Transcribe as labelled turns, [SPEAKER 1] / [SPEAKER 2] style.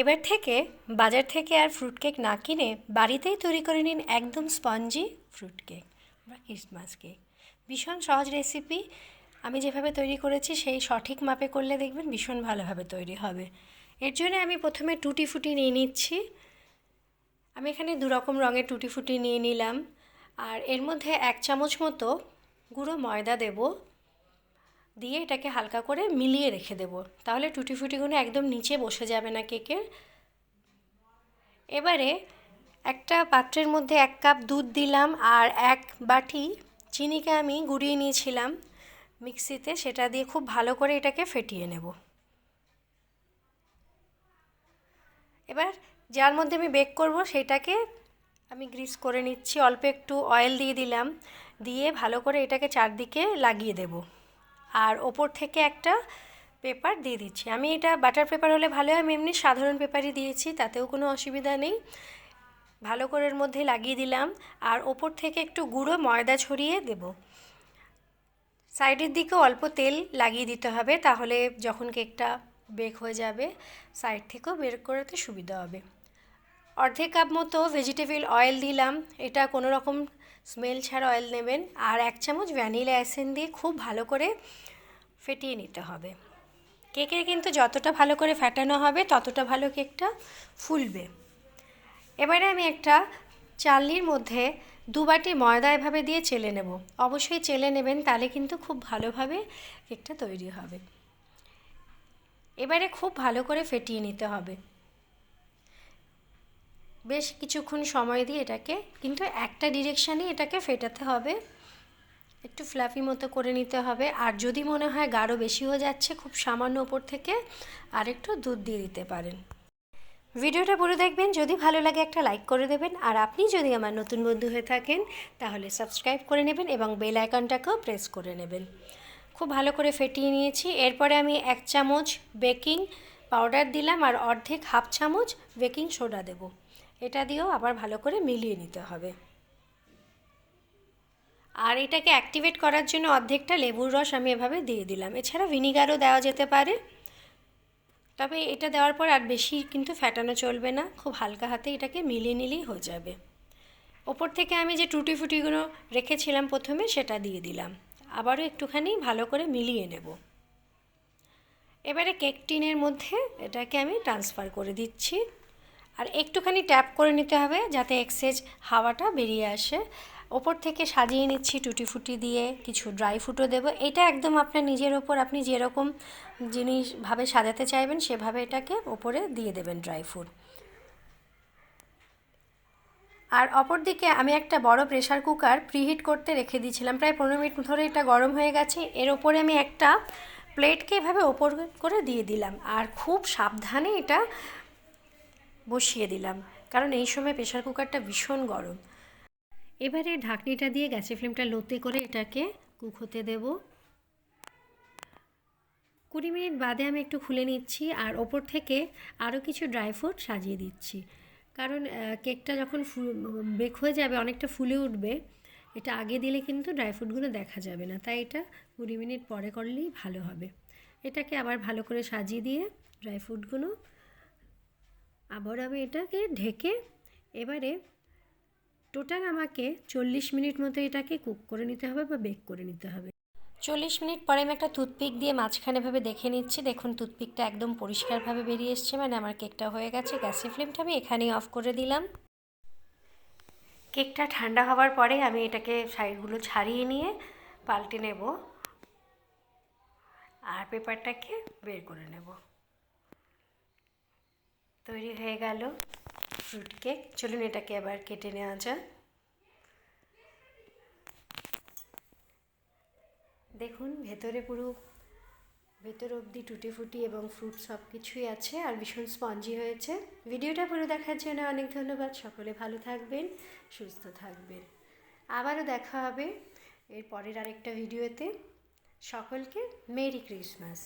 [SPEAKER 1] এবার থেকে বাজার থেকে আর ফ্রুট কেক না কিনে বাড়িতেই তৈরি করে নিন একদম স্পঞ্জি ফ্রুট কেক বা ক্রিসমাস কেক। ভীষণ সহজ রেসিপি। আমি যেভাবে তৈরি করেছি সেই সঠিক মাপে করলে দেখবেন ভীষণ ভালোভাবে তৈরি হবে। এর জন্য আমি প্রথমে টুটি ফুটি নিয়ে নিচ্ছি। আমি এখানে দু রকম রঙের টুটি ফুটি নিয়ে নিলাম। আর এর মধ্যে 1 চামচ মতো গুঁড়ো ময়দা দেব, দিয়ে এটাকে হালকা করে মিলিয়ে রেখে দেব। তাহলে টুটি ফুটিগুলো একদম নিচে বসে যাবে না কেকের। এবারে একটা পাত্রের মধ্যে 1 কাপ দুধ দিলাম আর 1 বাটি চিনিকে আমি গুঁড়িয়ে নিয়েছিলাম মিক্সিতে, সেটা দিয়ে খুব ভালো করে এটাকে ফেটিয়ে নেব। এবার যার মধ্যে আমি বেক করব সেটাকে আমি গ্রিস করে নিচ্ছি। অল্প একটু অয়েল দিয়ে দিলাম, দিয়ে ভালো করে এটাকে চারদিকে লাগিয়ে দেব। আর ওপর থেকে একটা পেপার দিয়ে দিচ্ছি। আমি এটা বাটার পেপার হলে ভালো হয়, আমি এমনি সাধারণ পেপারই দিয়েছি, তাতেও কোনো অসুবিধা নেই। ভালো করে এর মধ্যে লাগিয়ে দিলাম আর ওপর থেকে একটু গুঁড়ো ময়দা ছড়িয়ে দেব। সাইডের দিকেও অল্প তেল লাগিয়ে দিতে হবে, তাহলে যখন কেকটা বেক হয়ে যাবে সাইড থেকেও বের করতে সুবিধা হবে। অর্ধেক কাপ মতো ভেজিটেবল অয়েল দিলাম, এটা কোনো রকম স্মেল ছাড়া অয়েল নেবেন। আর 1 চামচ ভ্যানিলা এসেন্স দিয়ে খুব ভালো করে ফেটিয়ে নিতে হবে। কেকের কিন্তু যতটা ভালো করে ফেটানো হবে ততটা ভালো কেকটা ফুলবে। এবারে আমি একটা চালনির মধ্যে 2 বাটি ময়দা এভাবে দিয়ে চেলে নেব। অবশ্যই চেলে নেবেন, তাহলে কিন্তু খুব ভালোভাবে কেকটা তৈরি হবে। এবারে খুব ভালো করে ফেটিয়ে নিতে হবে। বেশ কিছুক্ষণ সময় দিয়ে এটাকে কিন্তু একটা ডিরেকশানে এটাকে ফেটাতে হবে, একটু ফ্লাফি মতো করে নিতে হবে। আর যদি মনে হয় গাঢ় বেশি হয়ে যাচ্ছে, খুব সামান্য ওপর থেকে আর একটু দুধ দিয়ে দিতে পারেন। ভিডিওটা পুরো দেখবেন, যদি ভালো লাগে একটা লাইক করে দেবেন। আর আপনি যদি আমার নতুন বন্ধু হয়ে থাকেন তাহলে সাবস্ক্রাইব করে নেবেন এবং বেল আইকনটাকেও প্রেস করে নেবেন। খুব ভালো করে ফেটিয়ে নিয়েছি। এরপরে আমি 1 চামচ বেকিং পাউডার দিলাম আর অর্ধেক হাফ চামচ বেকিং সোডা দেব। এটা দিয়েও আবার ভালো করে মিলিয়ে নিতে হবে। আর এটাকে অ্যাক্টিভেট করার জন্য অর্ধেকটা লেবুর রস আমি এভাবে দিয়ে দিলাম। এছাড়া ভিনিগারও দেওয়া যেতে পারে, তবে এটা দেওয়ার পর আর বেশি কিন্তু ফেটানো চলবে না, খুব হালকা হাতে এটাকে মিলিয়ে নিলেই হয়ে যাবে। ওপর থেকে আমি যে টুটি ফুটিগুলো রেখেছিলাম প্রথমে সেটা দিয়ে দিলাম, আবারও একটুখানি ভালো করে মিলিয়ে নেব। এবারে কেক টিনের মধ্যে এটাকে আমি ট্রান্সফার করে দিচ্ছি। আর একটুখানি ট্যাপ করে নিতে হবে যাতে এক্সেস হাওয়াটা বেরিয়ে আসে। ওপর থেকে সাজিয়ে নিচ্ছি টুটি ফুটি দিয়ে, কিছু ড্রাই ফ্রুটও দেবো। এটা একদম আপনার নিজের ওপর, আপনি যেরকম জিনিসভাবে সাজাতে চাইবেন সেভাবে এটাকে ওপরে দিয়ে দেবেন ড্রাই ফ্রুট। আর অপর দিকে আমি একটা বড় প্রেসার কুকার প্রিহিট করতে রেখে দিয়েছিলাম, প্রায় 15 মিনিট ধরে এটা গরম হয়ে গেছে। এর ওপরে আমি একটা প্লেটকে এভাবে ওপর করে দিয়ে দিলাম আর খুব সাবধানে এটা বসিয়ে দিলাম, কারণ এই সময় প্রেসার কুকারটা ভীষণ গরম। এবারে ঢাকনিটা দিয়ে গ্যাসের ফ্লেমটা লোতে করে এটাকে কুক হতে দেব। 20 মিনিট বাদে আমি একটু খুলে নিচ্ছি আর ওপর থেকে আরও কিছু ড্রাই ফ্রুট সাজিয়ে দিচ্ছি, কারণ কেকটা যখন বেক হয়ে যাবে অনেকটা ফুলে উঠবে। এটা আগে দিলে কিন্তু ড্রাই ফ্রুটগুলো দেখা যাবে না, তাই এটা 20 মিনিট পরে করলেই ভালো হবে। এটাকে আবার ভালো করে সাজিয়ে দিয়ে ড্রাই ফ্রুটগুলো আবার আমি এটাকে ঢেকে এবারে টোটাল আমাকে 40 মিনিট মতো এটাকে কুক করে নিতে হবে বা বেক করে নিতে হবে। 40 মিনিট পরে আমি একটা টুথপিক দিয়ে মাঝখানেভাবে দেখে নিচ্ছি। দেখুন টুথপিকটা একদম পরিষ্কারভাবে বেরিয়ে এসছে, মানে আমার কেকটা হয়ে গেছে। গ্যাসের ফ্লেমটা আমি এখানেই অফ করে দিলাম। কেকটা ঠান্ডা হওয়ার পরে আমি এটাকে সাইডগুলো ছাড়িয়ে নিয়ে পাল্টে নেব আর পেপারটাকে বের করে নেব। তৈরি হয়ে গেল ফ্রুট কেক। চলুন এটাকে আবার কেটে নেওয়া যাক। দেখুন ভেতর অবধি টুটি ফুটি এবং ফ্রুট সব কিছুই আছে আর ভীষণ স্পঞ্জি হয়েছে। ভিডিওটা পুরো দেখার জন্য অনেক ধন্যবাদ। সকলে ভালো থাকবেন, সুস্থ থাকবেন। আবারও দেখা হবে এর পরের আরেকটা ভিডিওতে। সকলকে মেরি ক্রিসমাস।